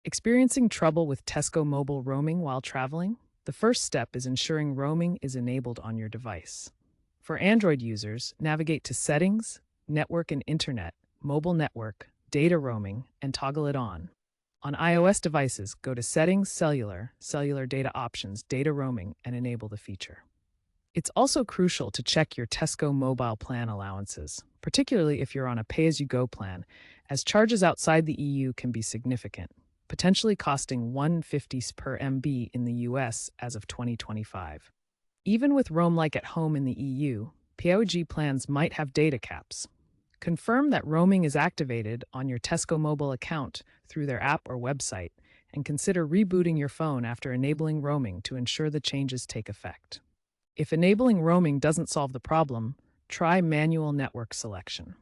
Experiencing trouble with Tesco Mobile roaming while traveling? The first step is ensuring roaming is enabled on your device. For Android users, navigate to Settings, Network and Internet, Mobile Network, Data Roaming, and toggle it on. On iOS devices, go to Settings, Cellular Data Options, Data Roaming, and enable the feature. It's also crucial to check your Tesco Mobile plan allowances, particularly if you're on a pay-as-you-go plan, as charges outside the EU can be significant, potentially costing 150 per MB in the US as of 2025. Even with Roam like at home in the EU, pay-as-you-go plans might have data caps. Confirm that roaming is activated on your Tesco Mobile account through their app or website, and consider rebooting your phone after enabling roaming to ensure the changes take effect. If enabling roaming doesn't solve the problem, try manual network selection.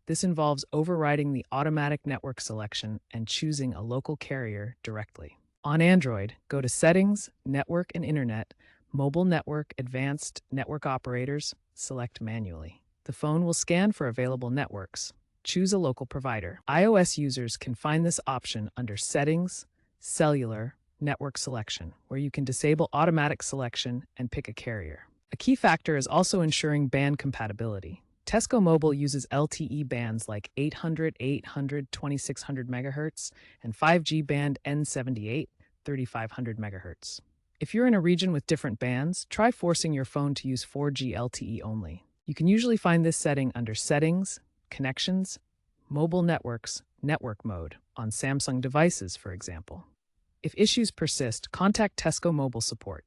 This involves overriding the automatic network selection and choosing a local carrier directly. On Android, go to Settings, Network and Internet, Mobile Network, Advanced Network Operators, select manually. The phone will scan for available networks. Choose a local provider. iOS users can find this option under Settings, Cellular, Network Selection, where you can disable automatic selection and pick a carrier. A key factor is also ensuring band compatibility. Tesco Mobile uses LTE bands like 800, 800, 2600 MHz, and 5G band N78, 3500 MHz. If you're in a region with different bands, try forcing your phone to use 4G LTE only. You can usually find this setting under Settings, Connections, Mobile Networks, Network Mode, on Samsung devices, for example. If issues persist, contact Tesco Mobile support.